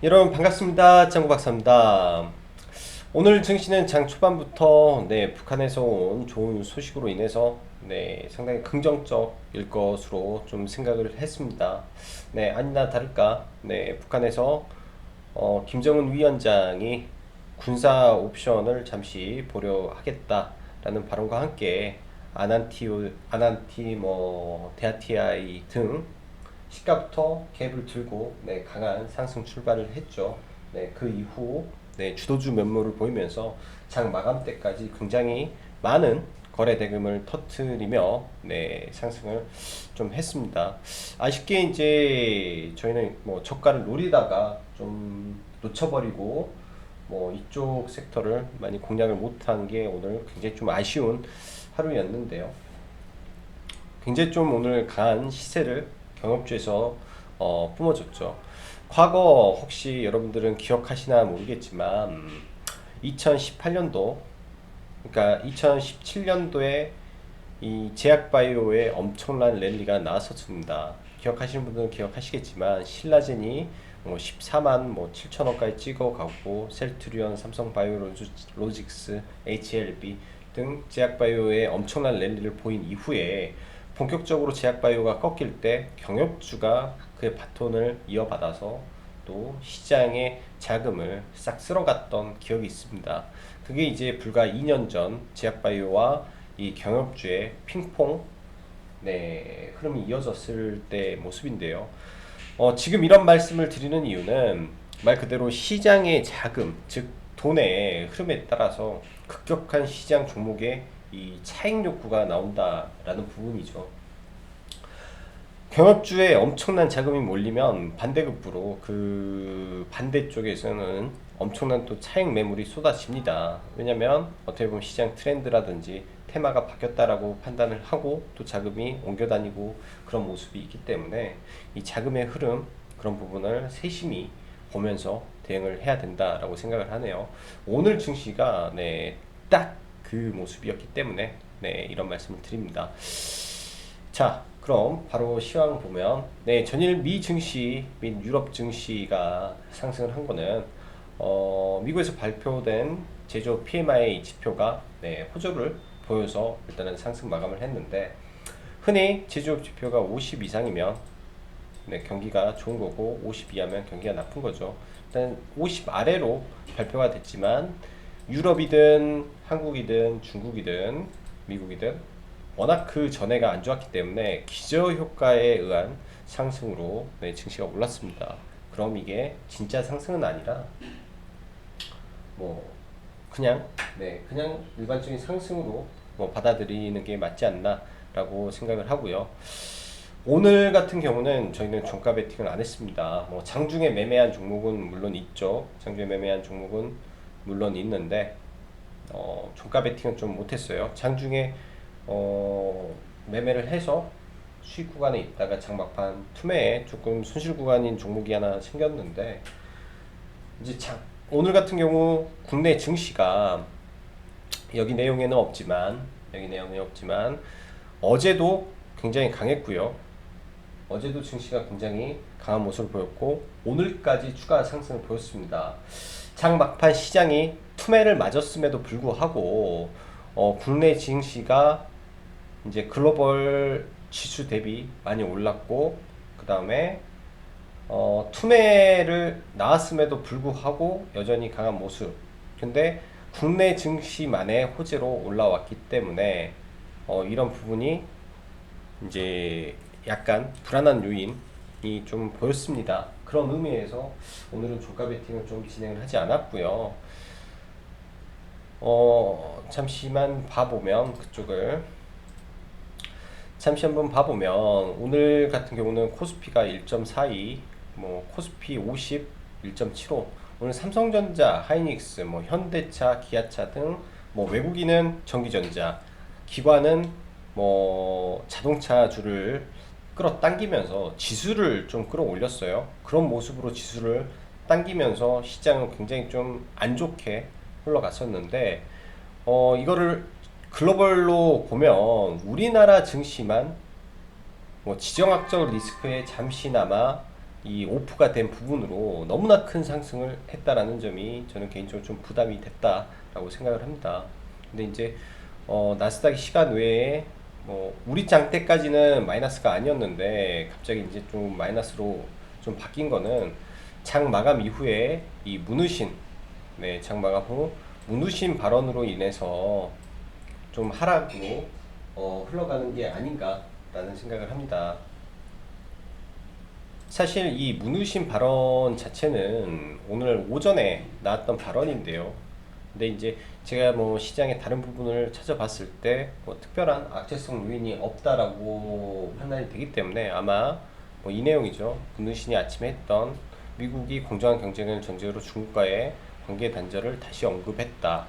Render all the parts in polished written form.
여러분 반갑습니다. 짱구 박사입니다. 오늘 증시는 장 초반부터 북한에서 온 좋은 소식으로 인해서 상당히 긍정적일 것으로 좀 생각을 했습니다. 아니나 다를까 북한에서 김정은 위원장이 군사 옵션을 잠시 보려 하겠다라는 발언과 함께 아난티 데아티아이 등 시가부터 갭을 들고 강한 상승 출발을 했죠. 그 이후 주도주 면모를 보이면서 장 마감 때까지 굉장히 많은 거래 대금을 터트리며 상승을 좀 했습니다. 아쉽게 이제 저희는 뭐 저가를 노리다가 좀 놓쳐버리고 이쪽 섹터를 많이 공략을 못한 게 오늘 굉장히 좀 아쉬운 하루였는데요. 굉장히 좀 오늘 강한 시세를 경업주에서 뿜어줬죠. 과거 혹시 여러분들은 기억하시나 모르겠지만 2018년도, 그러니까 2017년도에 이 제약바이오의 엄청난 랠리가 나왔었습니다. 기억하시는 분들은 기억하시겠지만 신라젠이 14만 7천원까지 찍어가고 셀트리온, 삼성바이오로직스, HLB 등 제약바이오의 엄청난 랠리를 보인 이후에 본격적으로 제약바이오가 꺾일 때 경협주가 그의 바톤을 이어받아서 또 시장의 자금을 싹 쓸어갔던 기억이 있습니다. 그게 이제 불과 2년 전 제약바이오와 이 경협주의 핑퐁 흐름이 이어졌을 때 모습인데요. 지금 이런 말씀을 드리는 이유는 말 그대로 시장의 자금, 즉 돈의 흐름에 따라서 급격한 시장 종목의 이 차익 욕구가 나온다라는 부분이죠. 경합주에 엄청난 자금이 몰리면 반대급부로 그 반대쪽에서는 엄청난 또 차익 매물이 쏟아집니다. 왜냐면 어떻게 보면 시장 트렌드라든지 테마가 바뀌었다라고 판단을 하고 또 자금이 옮겨 다니고 그런 모습이 있기 때문에 이 자금의 흐름 그런 부분을 세심히 보면서 대응을 해야 된다라고 생각을 하네요. 오늘 증시가 딱 그 모습이었기 때문에 이런 말씀을 드립니다. 자, 그럼 바로 시황 보면 전일 미 증시 및 유럽 증시가 상승을 한 거는 미국에서 발표된 제조 PMI 지표가 호조를 보여서 일단은 상승 마감을 했는데, 흔히 제조업 지표가 50 이상이면 경기가 좋은 거고 50 이하면 경기가 나쁜 거죠. 일단 50 아래로 발표가 됐지만 유럽이든 한국이든 중국이든 미국이든 워낙 그 전해가 안 좋았기 때문에 기저효과에 의한 상승으로 증시가 올랐습니다. 그럼 이게 진짜 상승은 아니라 뭐 그냥 그냥 일반적인 상승으로 받아들이는 게 맞지 않나라고 생각을 하고요. 오늘 같은 경우는 저희는 종가 베팅을 안 했습니다. 장중에 매매한 종목은 물론 있죠. 장중에 매매한 종목은 물론 있는데 종가 베팅은 좀 못했어요. 장중에 매매를 해서 수익 구간에 있다가 장막판 투매에 조금 손실 구간인 종목이 하나 생겼는데, 이제 오늘 같은 경우 국내 증시가 여기 내용에는 없지만 어제도 굉장히 강했고요. 어제도 증시가 굉장히 강한 모습을 보였고 오늘까지 추가 상승을 보였습니다. 장 막판 시장이 투매를 맞았음에도 불구하고 국내 증시가 이제 글로벌 지수 대비 많이 올랐고, 그 다음에 투매를 나왔음에도 불구하고 여전히 강한 모습. 근데 국내 증시만의 호재로 올라왔기 때문에 이런 부분이 이제 약간 불안한 요인이 좀 보였습니다. 그런 의미에서 오늘은 종가 베팅을 좀 진행을 하지 않았고요. 잠시만 봐보면 그쪽을 잠시 한번 봐보면 오늘 같은 경우는 코스피가 1.42, 코스피 50 1.75. 오늘 삼성전자, 하이닉스, 현대차, 기아차 등 외국인은 전기전자, 기관은 자동차주를 끌어당기면서 지수를 좀 끌어올렸어요. 그런 모습으로 지수를 당기면서 시장은 굉장히 좀 안 좋게 흘러갔었는데, 이거를 글로벌로 보면 우리나라 증시만 지정학적 리스크에 잠시나마 이 오프가 된 부분으로 너무나 큰 상승을 했다라는 점이 저는 개인적으로 좀 부담이 됐다라고 생각을 합니다. 근데 이제 나스닥이 시간 외에 뭐 우리 장 때까지는 마이너스가 아니었는데 갑자기 이제 좀 마이너스로 좀 바뀐 거는 장 마감 이후에 이 문우신, 네, 장 마감 후 문우신 발언으로 인해서 좀 하락으로 흘러가는 게 아닌가라는 생각을 합니다. 사실 이 문우신 발언 자체는 오늘 오전에 나왔던 발언인데요. 근데 이제 제가 뭐 시장의 다른 부분을 찾아봤을 때 뭐 특별한 악재성 요인이 없다라고 판단이 되기 때문에 아마 뭐 이 내용이죠. 문우신이 아침에 했던 미국이 공정한 경쟁을 전제로 중국과의 관계 단절을 다시 언급했다.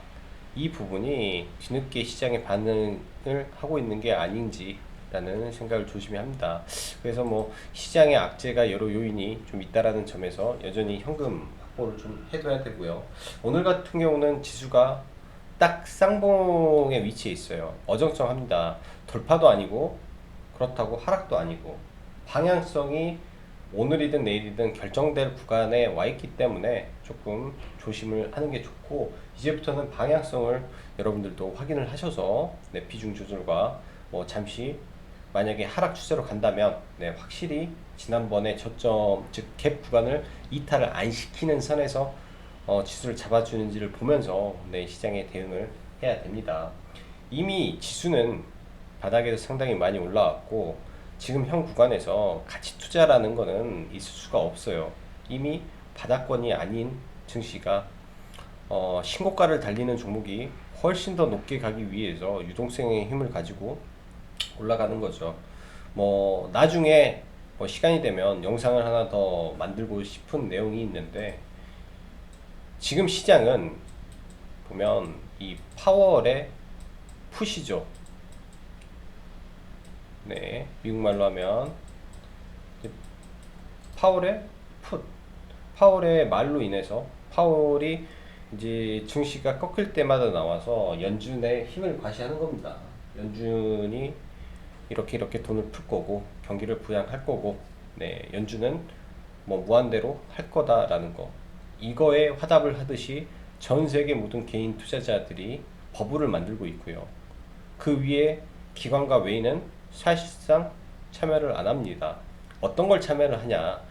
이 부분이 뒤늦게 시장에 반응을 하고 있는 게 아닌지 라는 생각을 조심히 합니다. 그래서 뭐 시장의 악재가 여러 요인이 좀 있다라는 점에서 여전히 현금 확보를 좀 해둬야 되고요. 오늘 같은 경우는 지수가 딱 쌍봉에 위치해 있어요. 어정쩡합니다. 돌파도 아니고 그렇다고 하락도 아니고 방향성이 오늘이든 내일이든 결정될 구간에 와 있기 때문에 조금 조심을 하는 게 좋고, 이제부터는 방향성을 여러분들도 확인을 하셔서 네, 비중 조절과 뭐 잠시 만약에 하락 추세로 간다면 네, 확실히 지난번에 저점 즉 갭 구간을 이탈을 안 시키는 선에서 지수를 잡아주는지를 보면서 네, 시장에 대응을 해야 됩니다. 이미 지수는 바닥에서 상당히 많이 올라왔고 지금 현 구간에서 가치 투자라는 거는 있을 수가 없어요. 이미 바닥권이 아닌 증시가 신고가를 달리는 종목이 훨씬 더 높게 가기 위해서 유동성의 힘을 가지고 올라가는 거죠. 뭐 나중에 뭐 시간이 되면 영상을 하나 더 만들고 싶은 내용이 있는데, 지금 시장은 보면 이 파월의 푸시죠. 네, 미국말로 하면 파월의 풋, 파월의 말로 인해서 파월이 이제 증시가 꺾일 때마다 나와서 연준의 힘을 과시하는 겁니다. 연준이 이렇게 돈을 풀 거고 경기를 부양할 거고, 네, 연준은 뭐 무한대로 할 거다라는 거, 이거에 화답을 하듯이 전 세계 모든 개인 투자자들이 버블을 만들고 있고요. 그 위에 기관과 외인은 사실상 참여를 안 합니다. 어떤 걸 참여를 하냐?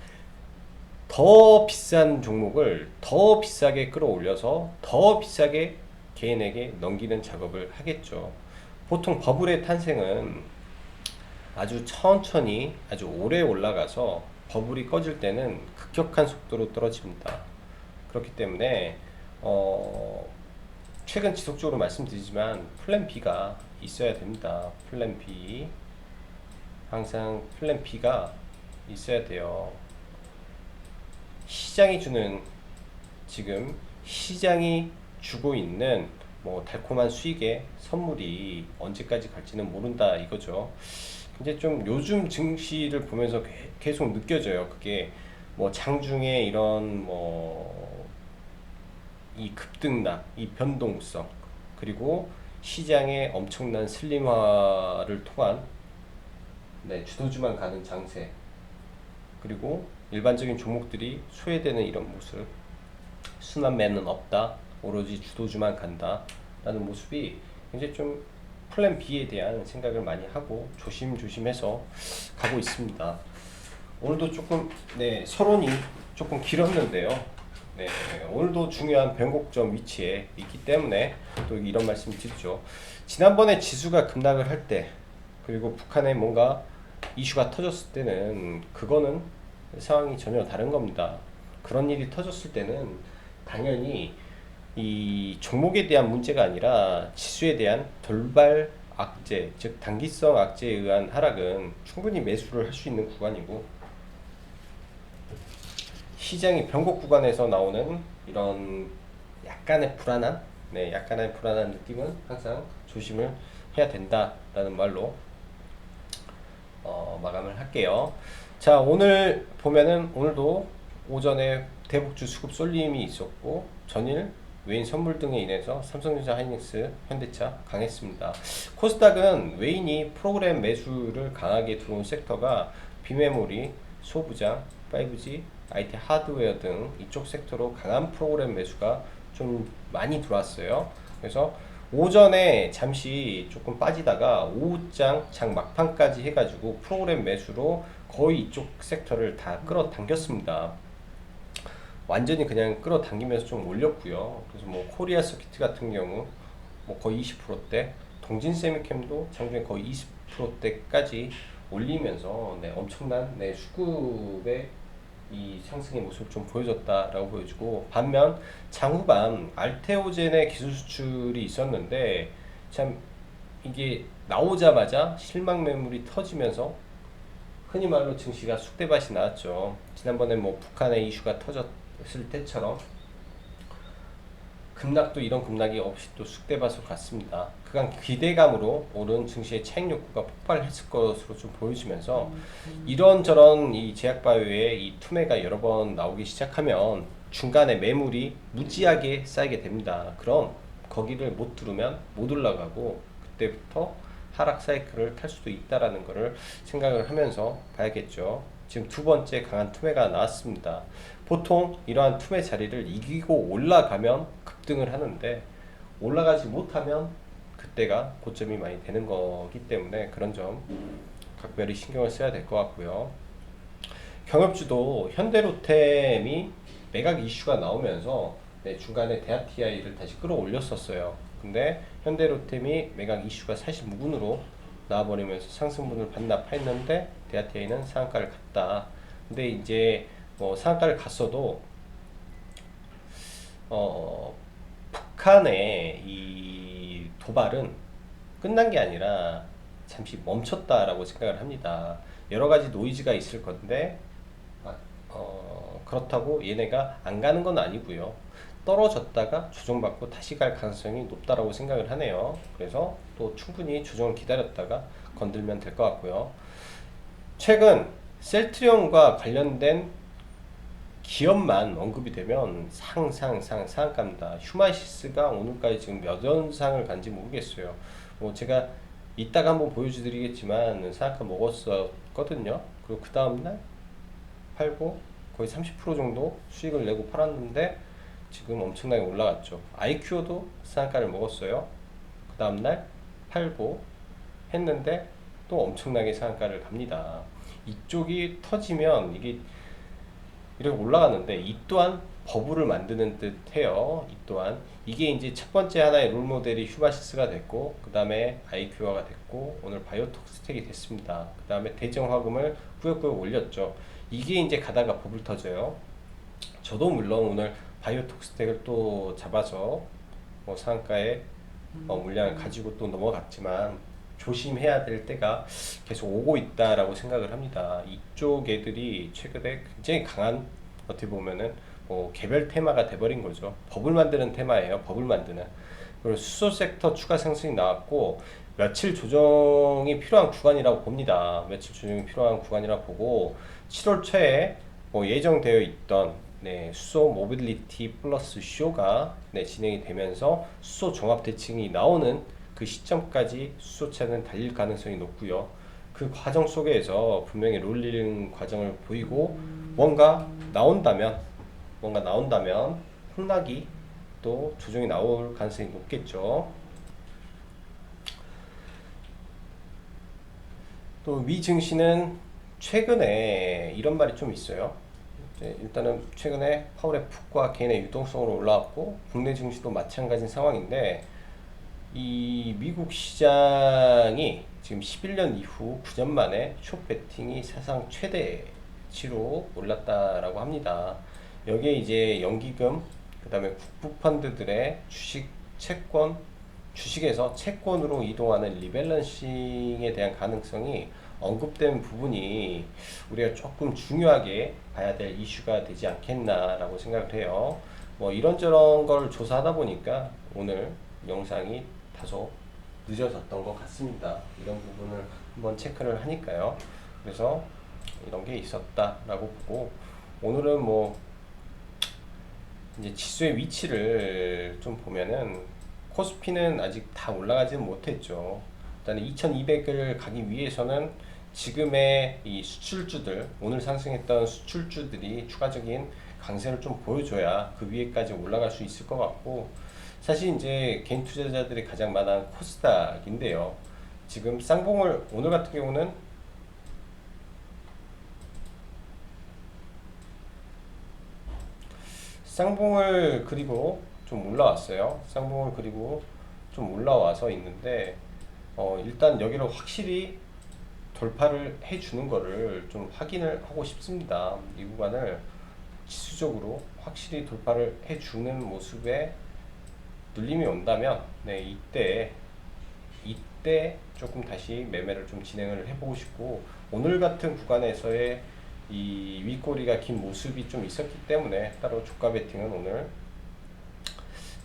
더 비싼 종목을 더 비싸게 끌어올려서 더 비싸게 개인에게 넘기는 작업을 하겠죠. 보통 버블의 탄생은 아주 천천히 아주 오래 올라가서 버블이 꺼질 때는 급격한 속도로 떨어집니다. 그렇기 때문에 최근 지속적으로 말씀드리지만 플랜 B가 있어야 됩니다. 플랜 B, 항상 플랜 B가 있어야 돼요. 시장이 주는, 지금 시장이 주고 있는 뭐 달콤한 수익의 선물이 언제까지 갈지는 모른다 이거죠. 이제 좀 요즘 증시를 보면서 계속 느껴져요. 그게 뭐 장중에 이런 뭐 이 급등락, 이 변동성, 그리고 시장의 엄청난 슬림화를 통한 네, 주도주만 가는 장세, 그리고 일반적인 종목들이 소외되는 이런 모습, 순환매는 없다, 오로지 주도주만 간다 라는 모습이 이제 좀 플랜 B에 대한 생각을 많이 하고 조심조심해서 가고 있습니다. 오늘도 조금 네, 서론이 조금 길었는데요. 네, 오늘도 중요한 변곡점 위치에 있기 때문에 또 이런 말씀 드리죠. 지난번에 지수가 급락을 할 때, 그리고 북한에 뭔가 이슈가 터졌을 때는 그거는 상황이 전혀 다른 겁니다. 그런 일이 터졌을 때는 당연히 이 종목에 대한 문제가 아니라 지수에 대한 돌발 악재, 즉 단기성 악재에 의한 하락은 충분히 매수를 할 수 있는 구간이고, 시장이 변곡 구간에서 나오는 이런 약간의 불안한, 네, 약간의 불안한 느낌은 항상 조심을 해야 된다라는 말로 마감을 할게요. 자, 오늘 보면은 오늘도 오전에 대북주 수급 쏠림이 있었고 전일 외인 선물 등에 인해서 삼성전자, 하이닉스, 현대차 강했습니다. 코스닥은 외인이 프로그램 매수를 강하게 들어온 섹터가 비메모리, 소부장, 5G, IT 하드웨어 등 이쪽 섹터로 강한 프로그램 매수가 좀 많이 들어왔어요. 그래서 오전에 잠시 조금 빠지다가 오후장 장 막판까지 해가지고 프로그램 매수로 거의 이쪽 섹터를 다 끌어당겼습니다. 완전히 그냥 끌어당기면서 좀 올렸고요. 그래서 뭐 코리아 서키트 같은 경우 뭐 거의 20%대, 동진 세미캠도 장중에 거의 20%대까지 올리면서 네, 엄청난 네, 수급의 이 상승의 모습을 좀 보여줬다라고 보여주고, 반면 장후반 알테오젠의 기술 수출이 있었는데 참 이게 나오자마자 실망 매물이 터지면서 흔히 말로 증시가 쑥대밭이 나왔죠. 지난번에 뭐 북한의 이슈가 터졌을 때처럼 급락도 이런 급락이 없이 또 쑥대밭으로 갔습니다. 그간 기대감으로 오른 증시의 차익 욕구가 폭발했을 것으로 좀 보여지면서 이런저런 이 제약바이오의 이 투매가 여러 번 나오기 시작하면 중간에 매물이 무지하게 쌓이게 됩니다. 그럼 거기를 못 뚫으면 못 올라가고 그때부터 하락 사이클을 탈 수도 있다라는 것을 생각을 하면서 봐야겠죠. 지금 두 번째 강한 투매가 나왔습니다. 보통 이러한 투매 자리를 이기고 올라가면 급등을 하는데 올라가지 못하면 그때가 고점이 많이 되는 거기 때문에 그런 점 각별히 신경을 써야 될 것 같고요. 경협주도 현대로템이 매각 이슈가 나오면서 네, 중간에 대하TI를 다시 끌어올렸었어요. 근데 현대로템이 매각 이슈가 사실 무근으로 나와버리면서 상승분을 반납했는데 대하TI는 상한가를 갔다. 근데 이제 뭐 상한가를 갔어도 북한의 이 도발은 끝난 게 아니라 잠시 멈췄다라고 생각을 합니다. 여러 가지 노이즈가 있을 건데 그렇다고 얘네가 안 가는 건 아니고요. 떨어졌다가 조정받고 다시 갈 가능성이 높다라고 생각을 하네요. 그래서 또 충분히 조정을 기다렸다가 건들면 될 것 같고요. 최근 셀트리온과 관련된 기업만 언급이 되면 상한가입니다. 휴마시스가 오늘까지 지금 몇 연상을 간지 모르겠어요. 뭐 제가 이따가 한번 보여드리겠지만 상한가 먹었었거든요. 그리고 그 다음날 팔고 거의 30% 정도 수익을 내고 팔았는데 지금 엄청나게 올라갔죠. IQ도 상한가를 먹었어요. 그 다음날 팔고 했는데 또 엄청나게 상한가를 갑니다. 이쪽이 터지면 이게 이렇게 올라가는데 이 또한 버블을 만드는 듯 해요. 이 또한 이게 이제 첫 번째 하나의 롤 모델이 휴바시스가 됐고, 그 다음에 아이큐어가 됐고, 오늘 바이오톡스텍이 됐습니다. 그 다음에 대정화금을 꾸역꾸역 올렸죠. 이게 이제 가다가 버블 터져요. 저도 물론 오늘 바이오톡스텍을 또 잡아서 뭐 상한가에 물량을 가지고 또 넘어갔지만 조심해야 될 때가 계속 오고 있다라고 생각을 합니다. 이쪽 애들이 최근에 굉장히 강한, 어떻게 보면은 뭐 개별 테마가 돼버린 거죠. 버블 만드는 테마예요. 버블 만드는. 그리고 수소 섹터 추가 상승이 나왔고 며칠 조정이 필요한 구간이라고 봅니다. 며칠 조정이 필요한 구간이라고 보고 7월 초에 뭐 예정되어 있던 네, 수소 모빌리티 플러스 쇼가 네, 진행이 되면서 수소 종합 대칭이 나오는 그 시점까지 수소차는 달릴 가능성이 높고요. 그 과정 속에서 분명히 롤링 과정을 보이고 뭔가 나온다면 폭락이 또 조정이 나올 가능성이 높겠죠. 또 미 증시는 최근에 이런 말이 좀 있어요. 일단은 최근에 파월의 푹과 개인의 유동성으로 올라왔고 국내 증시도 마찬가지인 상황인데 이 미국 시장이 지금 11년 이후 9년 만에 숏 베팅이 사상 최대치로 올랐다라고 합니다. 여기에 이제 연기금, 그 다음에 국부펀드들의 주식, 채권, 주식에서 채권으로 이동하는 리밸런싱에 대한 가능성이 언급된 부분이 우리가 조금 중요하게 봐야 될 이슈가 되지 않겠나라고 생각을 해요. 뭐 이런저런 걸 조사하다 보니까 오늘 영상이 다소 늦어졌던 것 같습니다. 이런 부분을 한번 체크를 하니까요. 그래서 이런 게 있었다라고 보고, 오늘은 뭐 이제 지수의 위치를 좀 보면은 코스피는 아직 다 올라가지는 못했죠. 일단 2200을 가기 위해서는 지금의 이 수출주들, 오늘 상승했던 수출주들이 추가적인 강세를 좀 보여줘야 그 위에까지 올라갈 수 있을 것 같고, 사실 이제 개인 투자자들이 가장 많은 코스닥인데요. 지금 쌍봉을 오늘 같은 경우는 쌍봉을 그리고 좀 올라왔어요. 쌍봉을 그리고 좀 올라와서 있는데, 일단 여기를 확실히 돌파를 해주는 거를 좀 확인을 하고 싶습니다. 이 구간을 지수적으로 확실히 돌파를 해주는 모습에 눌림이 온다면, 네, 이때 조금 다시 매매를 좀 진행을 해보고 싶고, 오늘 같은 구간에서의 이 윗꼬리가 긴 모습이 좀 있었기 때문에 따로 주가 베팅은 오늘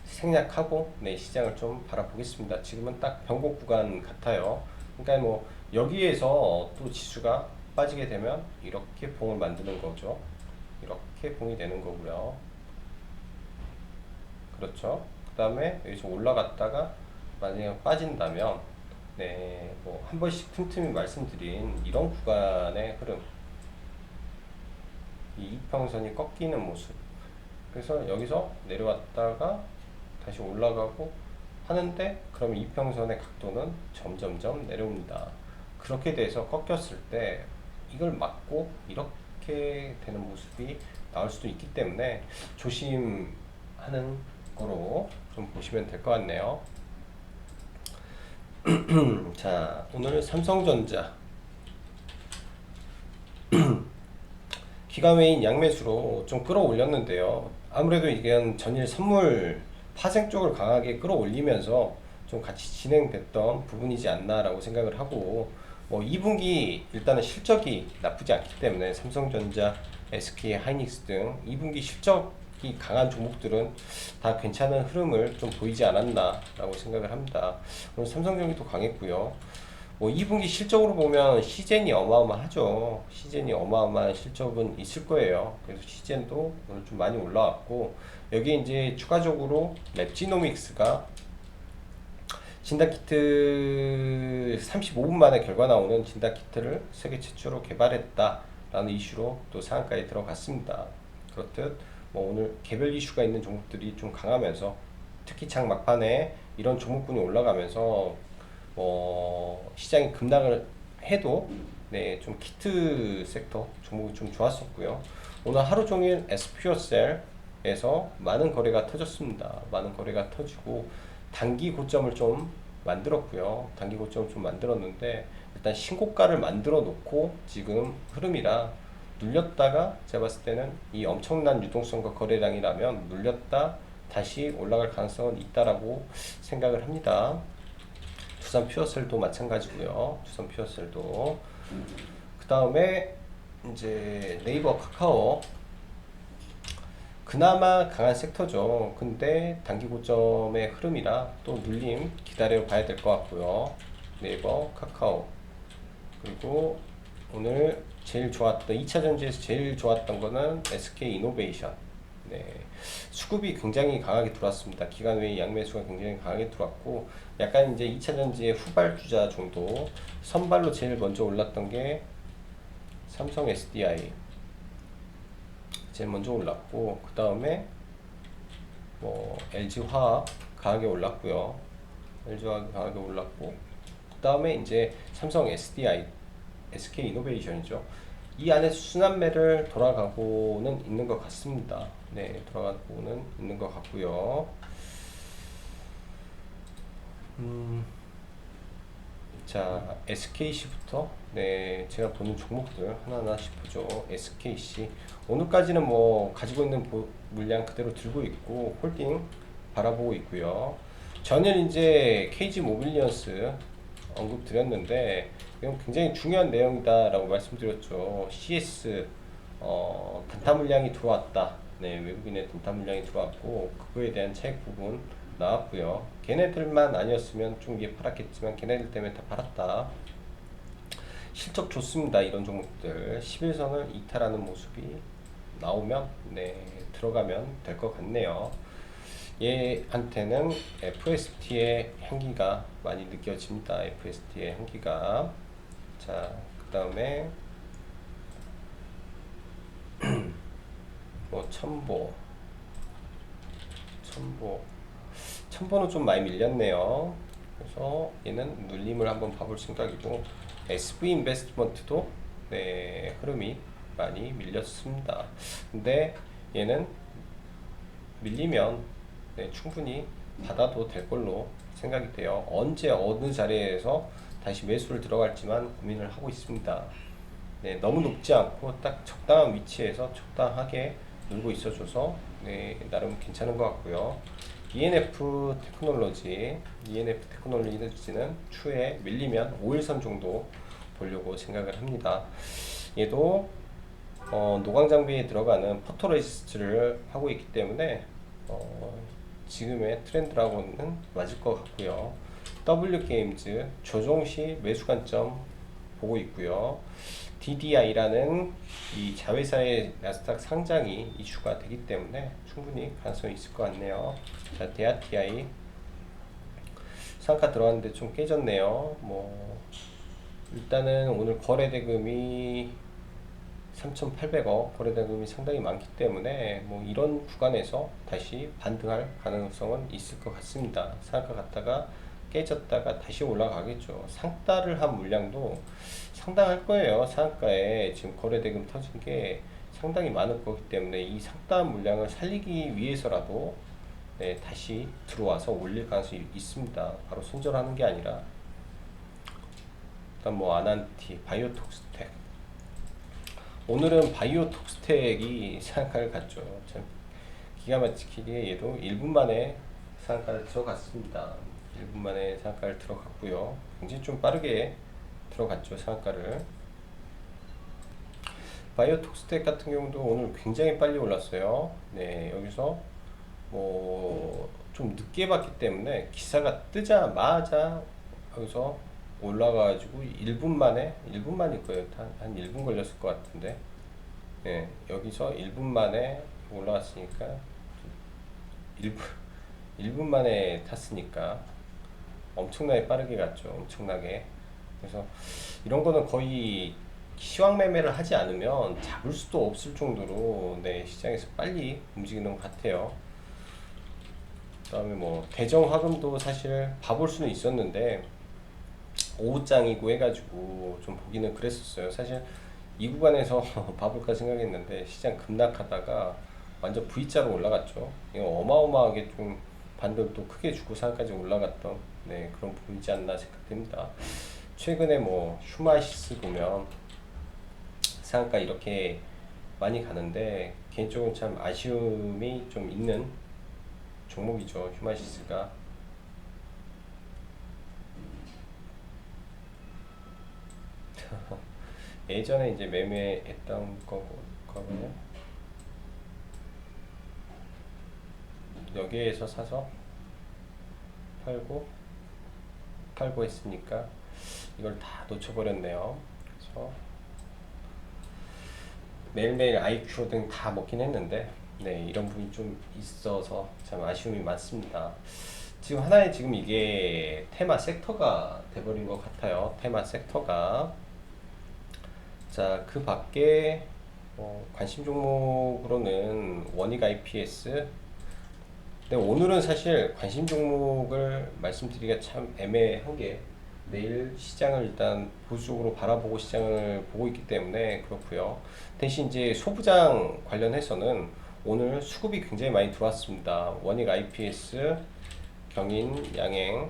생략하고, 네, 시장을 좀 바라보겠습니다. 지금은 딱 변곡 구간 같아요. 그러니까 뭐 여기에서 또 지수가 빠지게 되면 이렇게 봉을 만드는 거죠. 이렇게 봉이 되는 거고요. 그렇죠. 그 다음에 여기서 올라갔다가 만약에 빠진다면, 네, 뭐 한 번씩 틈틈이 말씀드린 이런 구간의 흐름, 이 이평선이 꺾이는 모습. 그래서 여기서 내려왔다가 다시 올라가고 하는데, 그럼 이평선의 각도는 점점점 내려옵니다. 그렇게 돼서 꺾였을 때 이걸 막고 이렇게 되는 모습이 나올 수도 있기 때문에 조심하는 거로 좀 보시면 될 것 같네요. 자, 오늘 삼성전자 기관매인 양매수로 좀 끌어올렸는데요. 아무래도 이게 전일 선물 파생 쪽을 강하게 끌어올리면서 좀 같이 진행됐던 부분이지 않나라고 생각을 하고, 뭐 2분기 일단은 실적이 나쁘지 않기 때문에 삼성전자, SK 하이닉스 등 2분기 실적이 강한 종목들은 다 괜찮은 흐름을 좀 보이지 않았나라고 생각을 합니다. 오늘 삼성전기도 강했고요. 뭐 2분기 실적으로 보면 시젠이 어마어마하죠. 시젠이 어마어마한 실적은 있을 거예요. 그래서 시젠도 오늘 좀 많이 올라왔고, 여기 이제 추가적으로 랩지노믹스가 진단키트 35분 만에 결과 나오는 진단키트를 세계 최초로 개발했다라는 이슈로 또 상한가에 들어갔습니다. 그렇듯 뭐 오늘 개별 이슈가 있는 종목들이 좀 강하면서, 특히 장 막판에 이런 종목군이 올라가면서 시장이 급락을 해도, 네, 좀 키트 섹터 종목이 좀 좋았었고요. 오늘 하루 종일 SPO셀에서 많은 거래가 터졌습니다. 많은 거래가 터지고 단기 고점을 좀 만들었고요. 단기 고점을 좀 만들었는데, 일단 신고가를 만들어 놓고 지금 흐름이라 눌렸다가, 제가 봤을 때는 이 엄청난 유동성과 거래량이라면 눌렸다 다시 올라갈 가능성은 있다라고 생각을 합니다. 두산 퓨어셀도 마찬가지고요. 두산 퓨어셀도. 그 다음에 이제 네이버 카카오 그나마 강한 섹터죠. 근데 단기 고점의 흐름이라 또 눌림 기다려 봐야 될 것 같고요. 네이버 카카오, 그리고 오늘 제일 좋았던 2차 전지에서 제일 좋았던 거는 SK 이노베이션. 네, 수급이 굉장히 강하게 들어왔습니다. 기간 외에 양매수가 굉장히 강하게 들어왔고, 약간 이제 2차 전지의 후발주자 정도, 선발로 제일 먼저 올랐던 게 삼성 SDI 제일 먼저 올랐고, 그 다음에 뭐 LG화학 강하게 올랐고요. LG화학 강하게 올랐고, 그 다음에 이제 삼성 SDI, SK 이노베이션이죠. 이 안에 순환매를 돌아가고는 있는 것 같습니다. 네, 돌아가고는 있는 것 같고요. 자, SKC부터, 네, 제가 보는 종목들 하나하나씩 보죠. SKC 오늘까지는 뭐 가지고 있는 물량 그대로 들고 있고 홀딩 바라보고 있고요. 전일 이제 KG 모빌리언스 언급 드렸는데, 이건 굉장히 중요한 내용이다라고 말씀드렸죠. CS 단타 물량이 들어왔다. 네, 외국인의 단타 물량이 들어왔고, 그거에 대한 차익 부분 나왔고요. 걔네들만 아니었으면 좀 위에 팔았겠지만 걔네들 때문에 다 팔았다. 실적 좋습니다. 이런 종목들 11선을 이탈하는 모습이 나오면, 네, 들어가면 될 것 같네요. 얘한테는 FST의 향기가 많이 느껴집니다. FST의 향기가. 자, 그 다음에 뭐 첨보는 좀 많이 밀렸네요. 그래서 얘는 눌림을 한번 봐볼 생각이고, SV 인베스트먼트도 네, 흐름이 많이 밀렸습니다. 근데 얘는 밀리면 네, 충분히 받아도 될 걸로 생각이 돼요. 언제 어느 자리에서 다시 매수를 들어갈지만 고민을 하고 있습니다. 네, 너무 높지 않고 딱 적당한 위치에서 적당하게 놀고 있어줘서 네, 나름 괜찮은 것 같고요. ENF 테크놀로지는 추에 밀리면 5일선 정도 보려고 생각을 합니다. 얘도 노광 장비에 들어가는 포토레지스트를 하고 있기 때문에 지금의 트렌드라고는 맞을 것 같고요. W게임즈 조정시 매수 관점 보고 있고요. DDI라는 이 자회사의 나스닥 상장이 이슈가 되기 때문에 충분히 가능성이 있을 것 같네요. 자, 대아TI 상가 들어갔는데 좀 깨졌네요. 뭐 일단은 오늘 거래대금이 3,800억 거래대금이 상당히 많기 때문에 뭐 이런 구간에서 다시 반등할 가능성은 있을 것 같습니다. 상가 갔다가 깨졌다가 다시 올라가겠죠. 상따를 한 물량도 상당할 거예요. 상가에 지금 거래대금 터진 게 상당히 많을 거기 때문에 이 상따한 물량을 살리기 위해서라도 네, 다시 들어와서 올릴 가능성이 있습니다. 바로 손절하는 게 아니라. 일단 뭐 아난티, 바이오톡스텍. 오늘은 바이오톡스텍이 상한가를 갔죠. 참 기가 막히게 얘도 1분 만에 상한가를 들어갔습니다. 1분 만에 상한가를 들어갔고요. 굉장히 좀 빠르게 들어갔죠, 상한가를. 바이오톡스텍 같은 경우도 오늘 굉장히 빨리 올랐어요. 네, 여기서 뭐 좀 늦게 봤기 때문에 기사가 뜨자마자 여기서 올라가가지고 1분 만일 거예요. 한 1분 걸렸을 것 같은데, 네, 여기서 1분 만에 올라왔으니까 1분 만에 탔으니까 엄청나게 빠르게 갔죠. 엄청나게. 그래서 이런 거는 거의 시황 매매를 하지 않으면 잡을 수도 없을 정도로 네, 시장에서 빨리 움직이는 것 같아요. 그 다음에 뭐 대정 화금도 사실 봐볼 수는 있었는데 오후장이고 해가지고 좀 보기는 그랬었어요. 사실 이 구간에서 봐볼까 생각했는데 시장 급락하다가 완전 V자로 올라갔죠. 이거 어마어마하게 좀 반등도 크게 주고 상까지 올라갔던 네, 그런 부분이지 않나 생각됩니다. 최근에 뭐 휴마시스 보면 상가 이렇게 많이 가는데 개인적으로 참 아쉬움이 좀 있는 종목이죠. 휴마시스가. 예전에 이제 매매했던 거거든요. 여기에서 사서 팔고 했으니까 이걸 다 놓쳐버렸네요. 그래서 매일매일 IQ 등 다 먹긴 했는데 네, 이런 부분이 좀 있어서 참 아쉬움이 많습니다. 지금 하나의 지금 이게 테마 섹터가 돼버린 것 같아요. 테마 섹터가. 자, 그 밖에 관심 종목으로는 원익 IPS. 근데 오늘은 사실 관심 종목을 말씀드리기가 참 애매한 게 내일 시장을 일단 보수적으로 바라보고 시장을 보고 있기 때문에 그렇고요. 대신 이제 소부장 관련해서는 오늘 수급이 굉장히 많이 들어왔습니다. 원익 IPS, 경인, 양행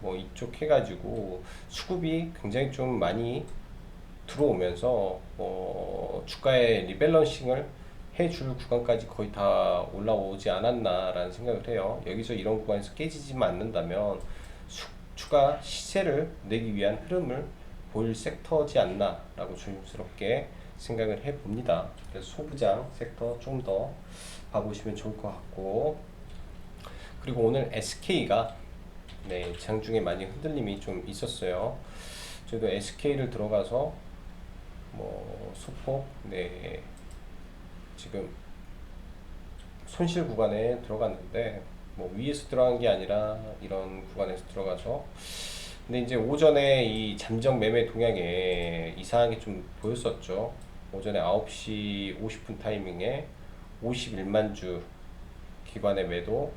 뭐 이쪽 해가지고 수급이 굉장히 좀 많이 들어오면서 주가의 리밸런싱을 해줄 구간까지 거의 다 올라오지 않았나라는 생각을 해요. 여기서 이런 구간에서 깨지지만 않는다면 추가 시세를 내기 위한 흐름을 보일 섹터지 않나라고 조심스럽게 생각을 해봅니다. 그래서 소부장 섹터 좀 더 봐보시면 좋을 것 같고, 그리고 오늘 SK가 네, 장중에 많이 흔들림이 좀 있었어요. 저도 SK를 들어가서 뭐 소폭 네, 지금 손실 구간에 들어갔는데 뭐 위에서 들어간 게 아니라 이런 구간에서 들어가서 근데 이제 오전에 이 잠정 매매 동향에 이상하게 좀 보였었죠. 오전에 9시 50분 타이밍에 51만 주 기관의 매도,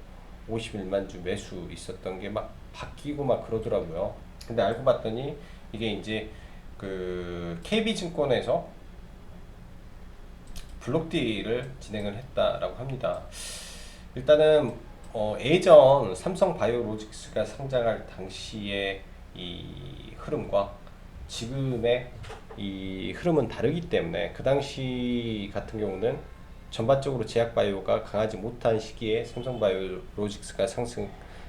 51만 주 매수 있었던 게 막 바뀌고 막 그러더라고요. 근데 알고 봤더니 이게 이제 그 KB증권에서 블록딜을 진행을 했다라고 합니다. 일단은 예전 삼성바이오로직스가 상장할 당시의 이 흐름과 지금의 이 흐름은 다르기 때문에 그 당시 같은 경우는 전반적으로 제약바이오가 강하지 못한 시기에 삼성바이오로직스가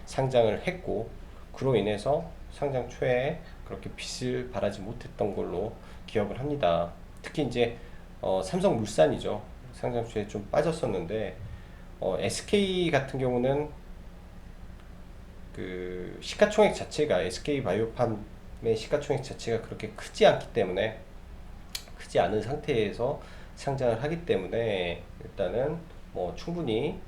상장을 했고, 그로 인해서 상장 초에 그렇게 빚을 발하지 못했던 걸로 기억을 합니다. 특히 이제 삼성물산이죠. 상장 초에 좀 빠졌었는데 SK 같은 경우는 그 시가총액 자체가 SK바이오팜의 시가총액 자체가 그렇게 크지 않기 때문에, 크지 않은 상태에서 상장을 하기 때문에 일단은 뭐 충분히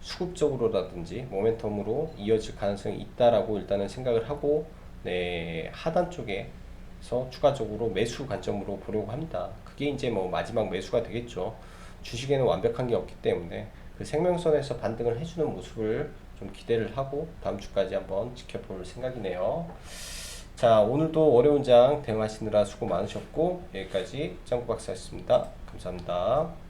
수급적으로라든지 모멘텀으로 이어질 가능성이 있다라고 일단은 생각을 하고, 네, 하단 쪽에서 추가적으로 매수 관점으로 보려고 합니다. 그게 이제 뭐 마지막 매수가 되겠죠. 주식에는 완벽한 게 없기 때문에 그 생명선에서 반등을 해주는 모습을 좀 기대를 하고 다음 주까지 한번 지켜볼 생각이네요. 자, 오늘도 어려운 장 대응하시느라 수고 많으셨고, 여기까지 짱구 박사였습니다. 감사합니다.